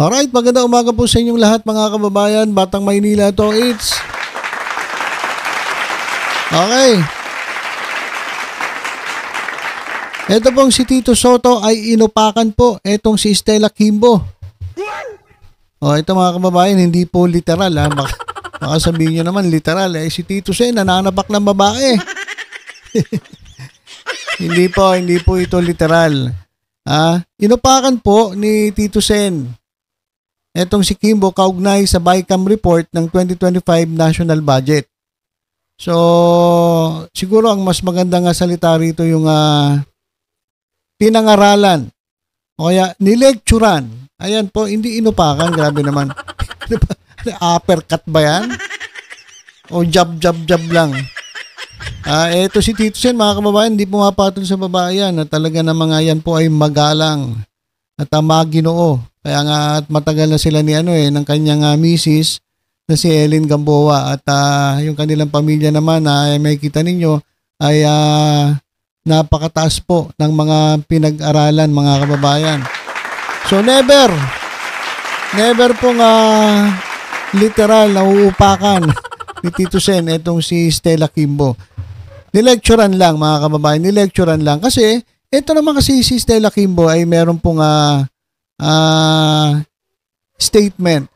Alright, magandang umaga po sa inyong lahat mga kababayan. Batang Maynila to, it's... Okay. Ito pong si Tito Soto ay inupakan po. Etong si Stella Kimbo. Ito mga kababayan, hindi po literal ha. Baka sabihin nyo naman literal. Si Tito Sen, nananapak ng babae. Hindi po ito literal. Inupakan po ni Tito Sen etong si Kimbo kaugnay sa BICAM report ng 2025 national budget. So, siguro ang mas maganda nga salita rito yung pinangaralan o kaya nilecturan. Ayan po, hindi inupakan. Grabe naman. Uppercut ba yan? O jab lang? Ito si Tito Sen, mga kababayan, hindi pumapatol sa babae yan na talaga na mga yan po ay magalang at maginoo. Kaya nga at matagal na sila ng kanyang misis na si Ellen Gamboa at yung kanilang pamilya naman may kita ninyo ay napakataas po ng mga pinag-aralan mga kababayan. So never pong literal na uupakan ni Tito Sen etong si Stella Kimbo. Nilecturan lang mga kababayan, nilecturan lang kasi ito naman kasi si Stella Kimbo ay meron pong statement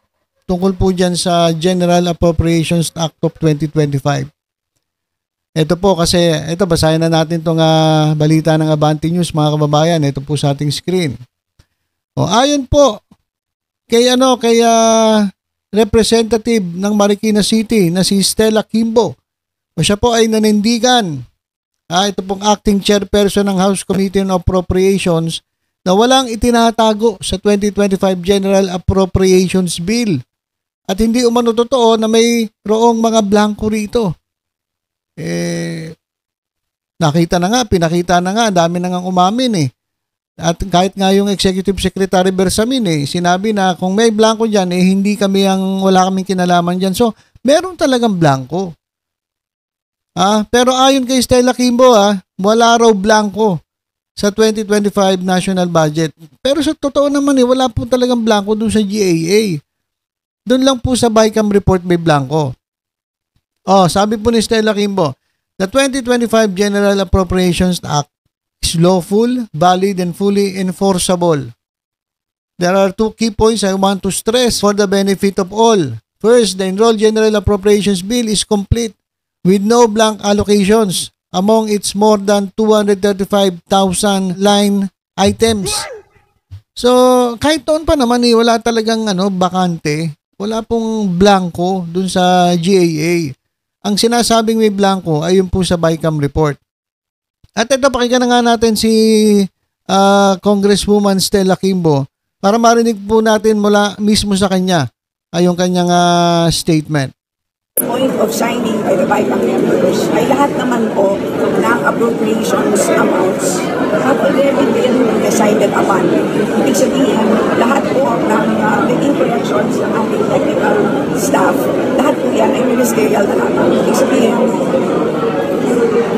tungkol po dyan sa General Appropriations Act of 2025. Ito po kasi, basahin na natin itong balita ng Abante News mga kababayan. Ito po sa ating screen. Ayon po kay representative ng Marikina City na si Stella Kimbo. Siya po ay nanindigan. Ito pong acting chairperson ng House Committee on Appropriations na walang itinatago sa 2025 General Appropriations Bill. At hindi umano totoo na may roong mga blanco rito. Pinakita na nga, dami na nga umamin At kahit nga yung Executive Secretary Bersamin sinabi na kung may blanco dyan, wala kaming kinalaman dyan. So, meron talagang blanco. Pero ayon kay Stella Kimbo, wala raw blanco sa 2025 national budget. Pero sa totoo naman wala po talagang blanco doon sa GAA. Doon lang po sa BICAM report may blanco. Sabi po ni Stella Kimbo, the 2025 General Appropriations Act is lawful, valid, and fully enforceable. There are two key points I want to stress for the benefit of all. First, the Enrolled General Appropriations Bill is complete with no blank allocations among its more than 235,000 line items. So, kahit doon pa naman wala talagang bakante. Wala pong blanco dun sa GAA. Ang sinasabing may blanco ay yung po sa BICAM report. At ito, pakinggan na nga natin si Congresswoman Stella Kimbo para marinig po natin mula mismo sa kanya ay yung kanyang statement. Point of signing by the BICAM members ay lahat naman po ng appropriations amounts have already been decided upon. Ibig sabihin, lahat po ng making corrections ng ating technical staff, lahat po yan ay ministerial na lamang. Ibig sabihin,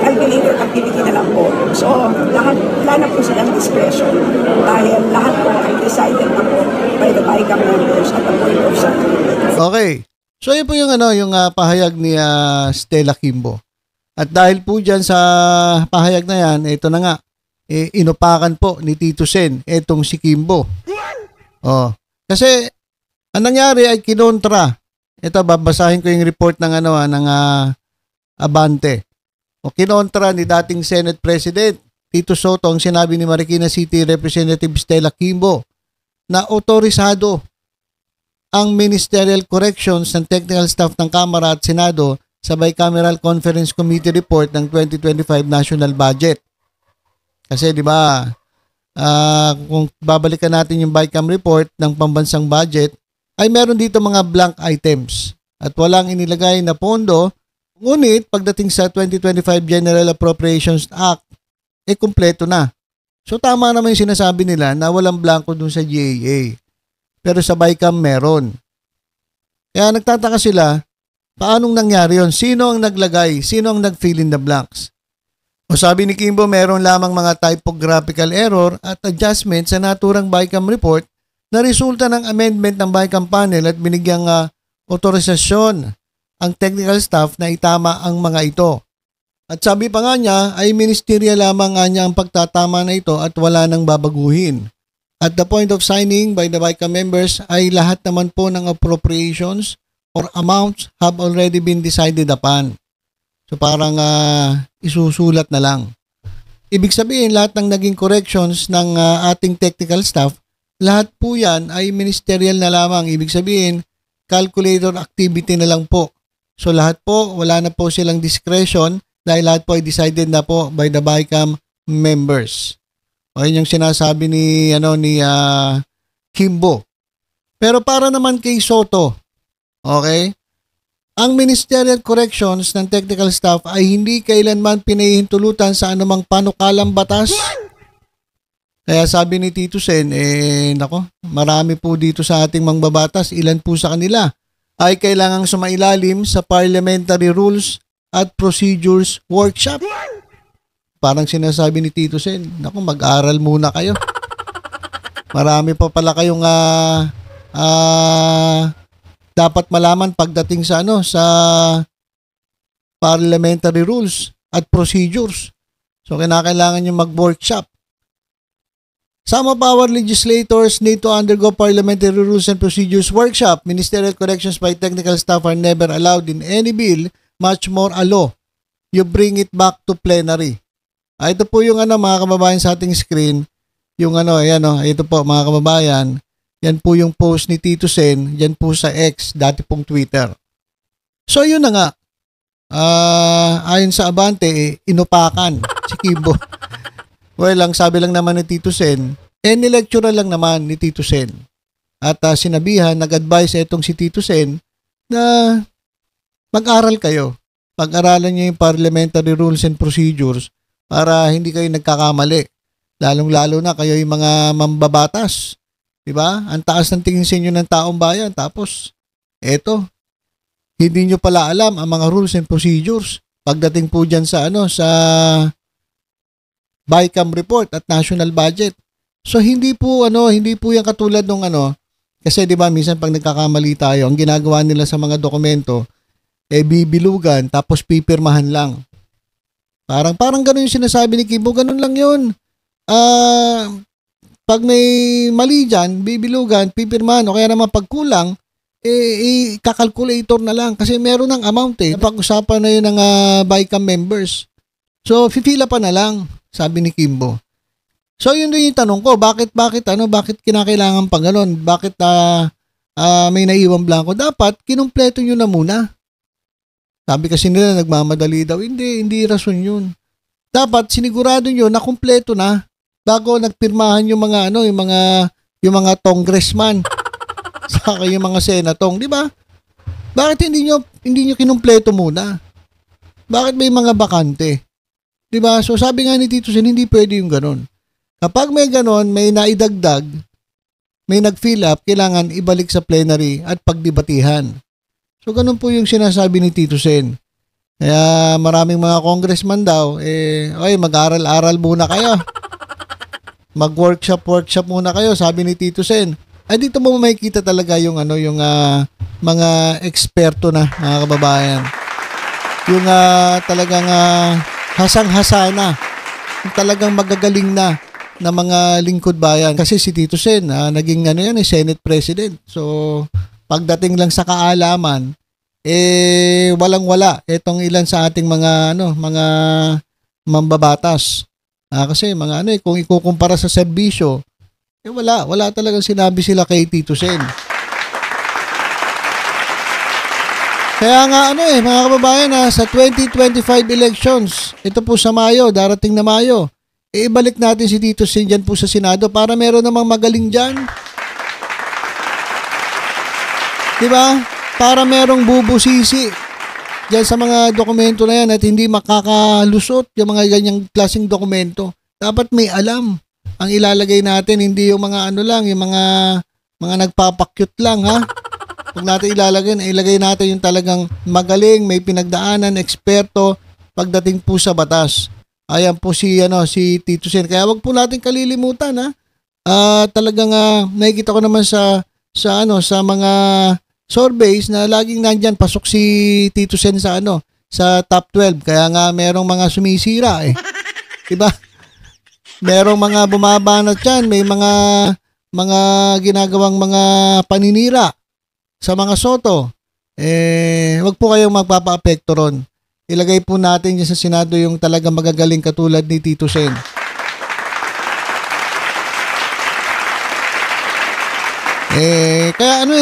calculator activity na lang po. So, wala na po silang discretion dahil lahat po ay decided na po by the BICAM members at the point of signing. Okay. So, yun po yung pahayag ni Stella Kimbo. At dahil po dyan sa pahayag na yan, ito na nga, inupakan po ni Tito Sen, etong si Kimbo. Kasi, ang nangyari ay kinontra. Ito, babasahin ko yung report ng Abante. Kinontra ni dating Senate President Tito Soto ang sinabi ni Marikina City Representative Stella Kimbo na otorisado ang ministerial corrections ng technical staff ng Kamara at Senado sa Bicameral Conference Committee report ng 2025 national budget. Kasi di ba, kung babalikan natin yung BICAM report ng pambansang budget, ay meron dito mga blank items at walang inilagay na pondo. Ngunit pagdating sa 2025 General Appropriations Act, kumpleto na. So tama naman yung sinasabi nila na walang blanco dun sa GAA. Pero sa BICAM meron. Kaya nagtataka sila, paanong nangyari yon? Sino ang naglagay? Sino ang nag-fill in the blanks? O sabi ni Kimbo, meron lamang mga typographical error at adjustment sa naturang BICAM report na resulta ng amendment ng BICAM panel at binigyang otorisasyon ang technical staff na itama ang mga ito. At sabi pa nga niya ay ministerial lamang nga niya ang pagtatama na ito at wala nang babaguhin. At the point of signing by the BICAM members ay lahat naman po ng appropriations or amounts have already been decided upon. So parang isusulat na lang. Ibig sabihin lahat ng naging corrections ng ating technical staff, lahat po yan ay ministerial na lamang. Ibig sabihin calculator activity na lang po. So lahat po, wala na po silang discretion dahil lahat po ay decided na po by the BICAM members. O yun yung sinasabi ni Kimbo. Pero para naman kay Soto, okay? Ang ministerial corrections ng technical staff ay hindi kailanman pinahihintulutan sa anumang panukalang batas. Kaya sabi ni Tito Sen, marami po dito sa ating mangbabatas, ilan po sa kanila ay kailangang sumailalim sa Parliamentary Rules at Procedures Workshop. Parang sinasabi ni Tito Sen, mag-aral muna kayo. Marami pa pala kayong dapat malaman pagdating sa sa parliamentary rules at procedures. So kinakailangan niyo mag-workshop. Some of our legislators need to undergo parliamentary rules and procedures workshop. Ministerial corrections by technical staff are never allowed in any bill, much more a law. You bring it back to plenary. Ito po yung mga kababayan sa ating screen. Yung ito po mga kababayan. Yan po yung post ni Tito Sen, yan po sa X, dati pong Twitter. So yun na nga, ayon sa Abante, inupakan si Kimbo. Well, ang sabi lang naman ni Tito Sen, nilectural lang naman ni Tito Sen. At sinabihan, nag-advise itong si Tito Sen na mag-aral kayo. Pag-aralan nyo yung parliamentary rules and procedures para hindi kayo nagkakamali. Lalong-lalo na kayo yung mga mambabatas. Diba? Ang taas ng tingin sa inyo ng taong bayan. Tapos, hindi nyo pala alam ang mga rules and procedures. Pagdating po dyan sa BICAM report at national budget. So, hindi po yan katulad nung kasi diba, minsan pag nagkakamali tayo, ang ginagawa nila sa mga dokumento, bibilugan, tapos pipirmahan lang. Parang ganun yung sinasabi ni Kimbo, ganun lang yun. Pag may mali dyan, bibilugan, pipirmahan, o kaya naman pagkulang, kakalkulator na lang. Kasi meron ng amount Pag-usapan na yun ng BICAM members. So, fifila pa na lang, sabi ni Kimbo. So, yun din yung tanong ko, bakit kinakailangan pang ganun? Bakit may naiwang blanco? Dapat, kinumpleto nyo na muna. Sabi kasi nila, nagmamadali daw. Hindi rason yun. Dapat, sinigurado nyo na kumpleto na. Bago nagpirmahan yung mga yung mga congressman saka yung mga senatong, di ba? Bakit hindi nyo kinumpleto muna? Bakit may mga bakante? Di ba? So sabi nga ni Tito Sen, hindi pwede yung ganon. Kapag may ganon, may naidagdag, may nag-fill up, kailangan ibalik sa plenary at pagdebatihan. So ganon po yung sinasabi ni Tito Sen. Kaya maraming mga congressman daw, mag-aral-aral muna kayo. Mag-workshop muna kayo, sabi ni Tito Sen. Ay dito mo makikita talaga yung mga eksperto na, mga kababayan. Yung talagang hasang-hasa na, yung talagang magagaling na mga lingkod bayan. Kasi si Tito Sen, naging Senate President. So, pagdating lang sa kaalaman, walang-wala itong ilan sa ating mga mambabatas. Kasi kung ikukumpara sa serbisyo, wala talagang sinabi sila kay Tito Sen. Kaya nga mga kababayan, sa 2025 elections, ito po sa Mayo, darating na Mayo, ibalik natin si Tito Sen dyan po sa Senado para meron namang magaling dyan. Diba? Para merong bubusisi dyan sa mga dokumento na yan at hindi makakalusot yung mga ganyang klaseng dokumento. Dapat may alam ang ilalagay natin, hindi yung mga yung mga nagpapakyut lang, ha? Huwag natin ilagay natin yung talagang magaling, may pinagdaanan, eksperto pagdating po sa batas. Ayan po si Tito Sen. Kaya wag po natin kalilimutan, ha? talagang nakikita ko naman sa mga surveys na laging nandyan pasok si Tito Sen sa top 12. Kaya nga merong mga sumisira eh. Diba? Merong mga bumabanat dyan, may mga ginagawang mga paninira sa mga soto. Wag po kayong magpapa-apekto ron. Ilagay po natin dyan sa Senado yung talagang magagaling katulad ni Tito Sen.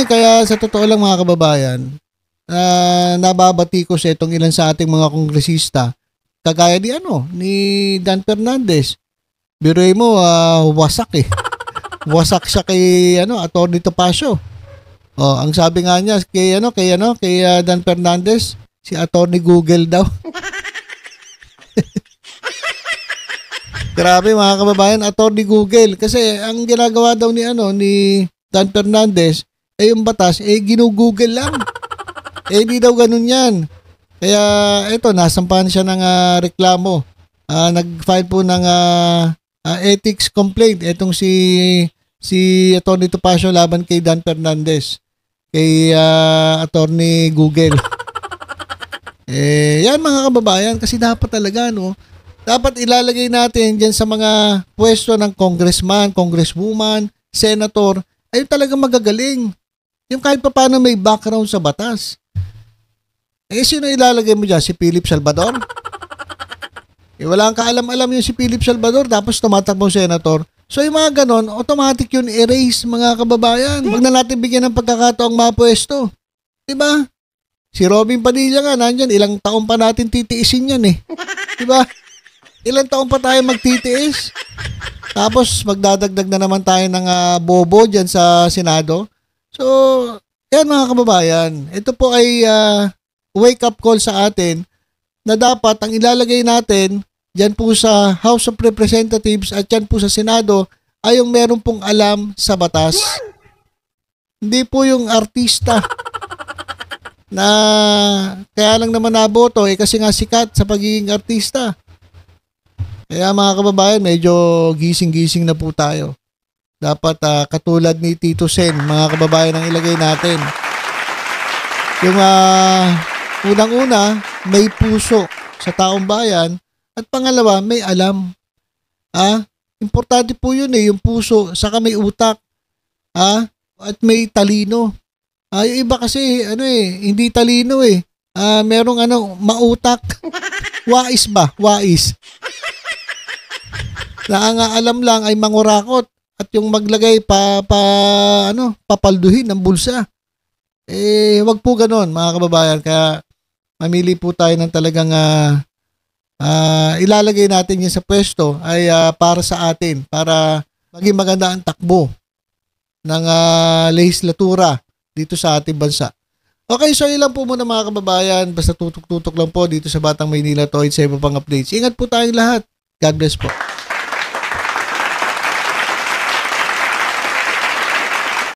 Kaya sa totoo lang mga kababayan, nababati ko sa itong ilan sa ating mga kongresista, kagaya ni Dan Fernandez. Biruin mo, wasak eh. Wasak siya kay Atty. Topacio. Oh, ang sabi nga niya kay Dan Fernandez, si Atty. Google daw. Grabe mga kababayan, Atty. Google kasi ang ginagawa daw ni Dan Fernandez yung batas ginugoogle lang. Hindi daw ganun 'yan. Kaya ito nasampahan siya ng reklamo. Nag-file po ng ethics complaint itong si Atty. Topacio laban kay Dan Fernandez, kay Atty. Google. Yan mga kababayan, kasi dapat talaga dapat ilalagay natin diyan sa mga pwesto ng congressman, congresswoman, senator ay talaga magagaling. Yung kahit pa paano may background sa batas. Sino ilalagay mo dyan? Si Philip Salvador? Wala kang kaalam-alam yung si Philip Salvador tapos tumatakbong senator. So yung mga ganon, automatic yun erase mga kababayan. Huwag na natin bigyan ng pagkakataong mapwesto. Diba? Si Robin Padilla nga, nandyan, ilang taon pa natin titiisin yan eh. Diba? Ilang taon pa tayo magtitiis. Tapos magdadagdag na naman tayo ng bobo dyan sa Senado. So, yan mga kababayan. Ito po ay wake-up call sa atin na dapat ang ilalagay natin dyan po sa House of Representatives at dyan po sa Senado ay yung meron pong alam sa batas. Hindi po yung artista na kaya lang naman naboto kasi nga sikat sa pagiging artista. Kaya mga kababayan, medyo gising-gising na po tayo. Dapat katulad ni Tito Sen, mga kababayan, ang ilagay natin. Yung unang-una, may puso sa taong bayan. At pangalawa, may alam. Importante po yun yung puso, saka may utak. At may talino. Yung iba kasi, hindi talino eh. Merong mautak. Wais ba? Wais. Na ang alam lang ay mangurakot at yung maglagay papalduhin ng bulsa. Wag po ganoon mga kababayan. Kaya mamili po tayo ng talagang ilalagay natin yun sa pwesto ay para sa atin, para maging maganda ang takbo ng lehislatura dito sa ating bansa. Okay, so ilan po muna mga kababayan. Basta tutok-tutok lang po dito sa Batang Maynila to sa iba pang updates. Ingat po tayong lahat. God bless po.